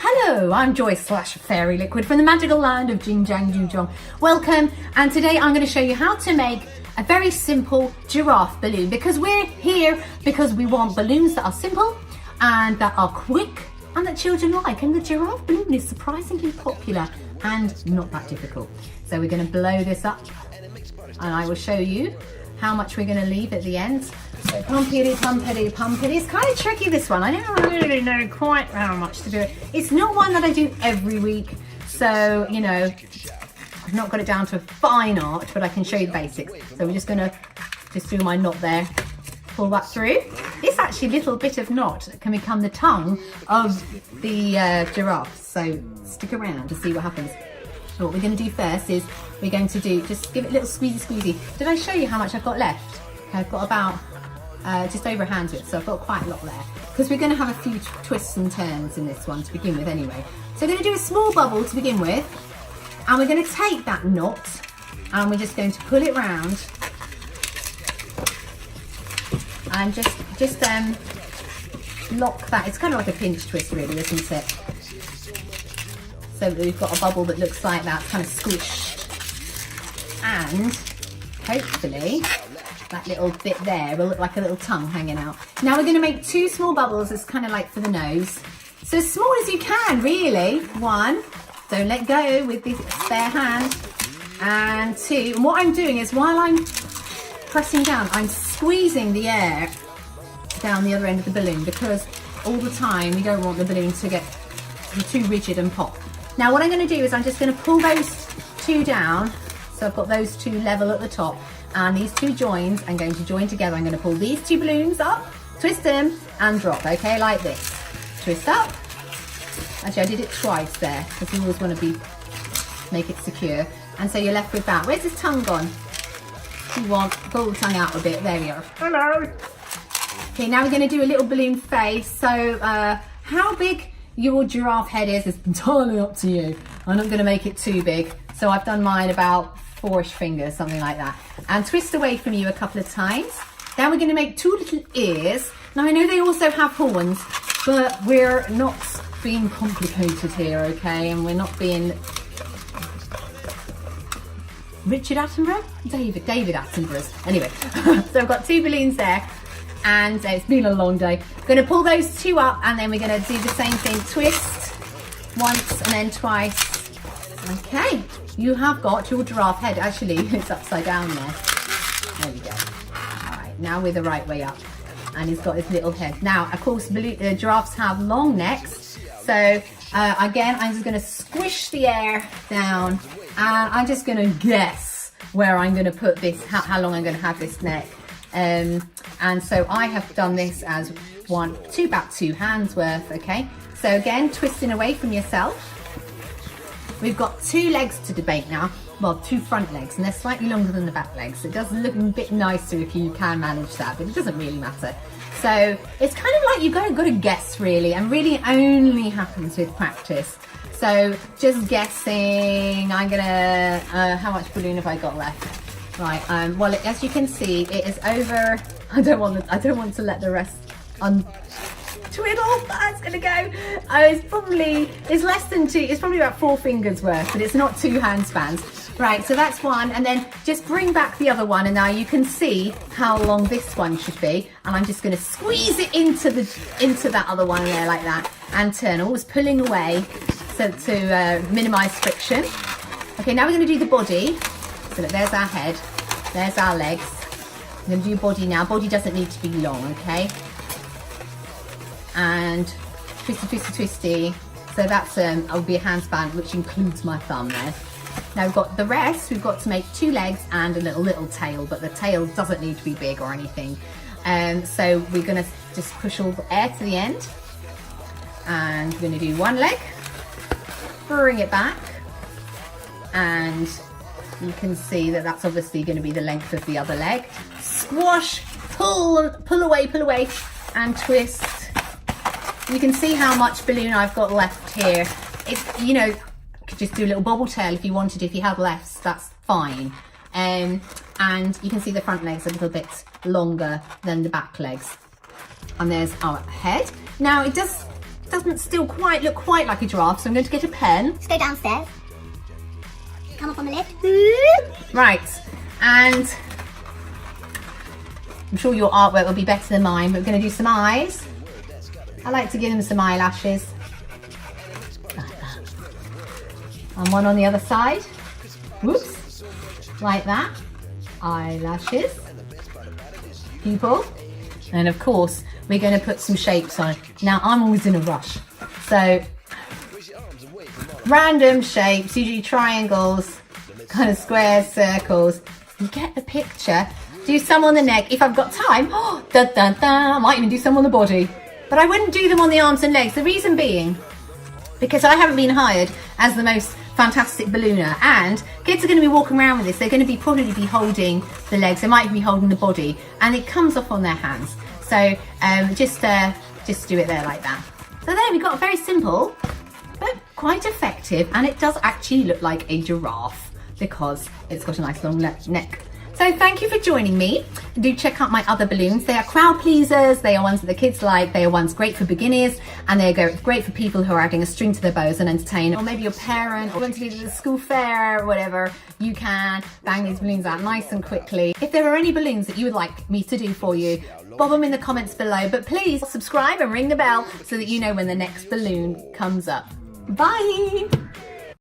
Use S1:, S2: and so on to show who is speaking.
S1: Hello, I'm Joy / Fairy Liquid from the magical land of JingJangJooJong. Welcome, and today I'm going to show you how to make a very simple giraffe balloon, because we're here because we want balloons that are simple and that are quick and that children like, and the giraffe balloon is surprisingly popular and not that difficult. So we're going to blow this up and I will show you how much we're going to leave at the end. So pumpity, pumpity, pumpity. It's kind of tricky, this one. I don't really know quite how much to do it. It's not one that I do every week, so you know, I've not got it down to a fine art, but I can show you the basics. So we're just going to do my knot there, pull that through. This actually little bit of knot can become the tongue of the giraffe, so stick around to see what happens. So what we're going to do first is we're going to just give it a little squeezy. Did I show you how much I've got left? Okay, I've got about just over a hand's width, so I've got quite a lot there, because we're going to have a few twists and turns in this one to begin with anyway. So we're going to do a small bubble to begin with, and we're going to take that knot and we're just going to pull it round and just lock that. It's kind of like a pinch twist really, isn't it? So that we've got a bubble that looks like that, kind of squished, and hopefully that little bit there will look like a little tongue hanging out. Now we're going to make two small bubbles, as kind of like for the nose. So as small as you can, really. One, don't let go with this spare hand. And two, and what I'm doing is while I'm pressing down, I'm squeezing the air down the other end of the balloon, because all the time we don't want the balloon to get too rigid and pop. Now what I'm going to do is I'm just going to pull those two down. So I've got those two level at the top, and these two joins I'm going to join together. I'm going to pull these two balloons up, twist them and drop, okay, like this. Twist up. Actually, I did it twice there, because you always want to make it secure. And so you're left with that. Where's this tongue gone? You want, pull the tongue out a bit, there we are. Hello. Okay, now we're going to do a little balloon face. So how big your giraffe head is entirely up to you. I'm not going to make it too big. So I've done mine about 4-ish fingers, something like that. And twist away from you a couple of times. Then we're going to make two little ears. Now I know they also have horns, but we're not being complicated here, okay? And we're not being Richard Attenborough? David Attenborough's. Anyway, so I've got two balloons there, and it's been a long day. I'm going to pull those two up, and then we're going to do the same thing. Twist once and then twice. Okay, you have got your giraffe head. Actually, it's upside down there. There we go. All right, now we're the right way up. And he's got his little head. Now, of course, giraffes have long necks. So, again, I'm just going to squish the air down. And I'm just going to guess where I'm going to put this, how long I'm going to have this neck. And so I have done this as about 2 hands worth, okay? So again, twisting away from yourself. We've got 2 legs to debate now. Well, 2 front legs, and they're slightly longer than the back legs. It does look a bit nicer if you can manage that, but it doesn't really matter. So it's kind of like you've got to guess, really, and really only happens with practice. So just guessing. I'm gonna, how much balloon have I got left? Right, well, as you can see, it is over. I don't want to let the rest twiddle. That's gonna go. It's less than 2. It's probably about 4 fingers worth, but it's not 2 hand spans. Right, so that's one, and then just bring back the other one, and now you can see how long this one should be. And I'm just going to squeeze it into that other one there like that, and turn, always pulling away so to minimise friction. Okay, now we're going to do the body. So look, there's our head, there's our legs. I'm going to do body now. Body doesn't need to be long, okay? And twisty. So that's will be a hand span, which includes my thumb there. Now we've got the rest. We've got to make 2 legs and a little tail, but the tail doesn't need to be big or anything. So we're going to just push all the air to the end, and we're going to do 1 leg, bring it back, and you can see that that's obviously going to be the length of the other leg. Squash, pull away, and twist. You can see how much balloon I've got left here. It's, you know, could just do a little bobble tail if you wanted. If you have less, that's fine. And you can see the front legs a little bit longer than the back legs. And there's our head. Now it does doesn't still look quite like a giraffe, so I'm going to get a pen.
S2: Let's go downstairs. Come up on the lift.
S1: Right, and I'm sure your artwork will be better than mine, but we're going to do some eyes. I like to give them some eyelashes. Like that. And one on the other side. Whoops. Like that. Eyelashes. Pupil. And of course, we're going to put some shapes on. Now, I'm always in a rush. So, random shapes, usually triangles, kind of squares, circles. You get the picture. Do some on the neck. If I've got time, I might even do some on the body. But I wouldn't do them on the arms and legs. The reason being, because I haven't been hired as the most fantastic ballooner, and kids are going to be walking around with this. They're going to probably be holding the legs. They might be holding the body, and it comes off on their hands. So just do it there like that. So there we got a very simple, but quite effective, and it does actually look like a giraffe because it's got a nice long neck. So thank you for joining me. Do check out my other balloons. They are crowd pleasers. They are ones that the kids like. They are ones great for beginners, and they are great for people who are adding a string to their bows and entertain. Or maybe your parent or want to do the school fair or whatever. You can bang these balloons out nice and quickly. If there are any balloons that you would like me to do for you, bob them in the comments below. But please subscribe and ring the bell so that you know when the next balloon comes up. Bye.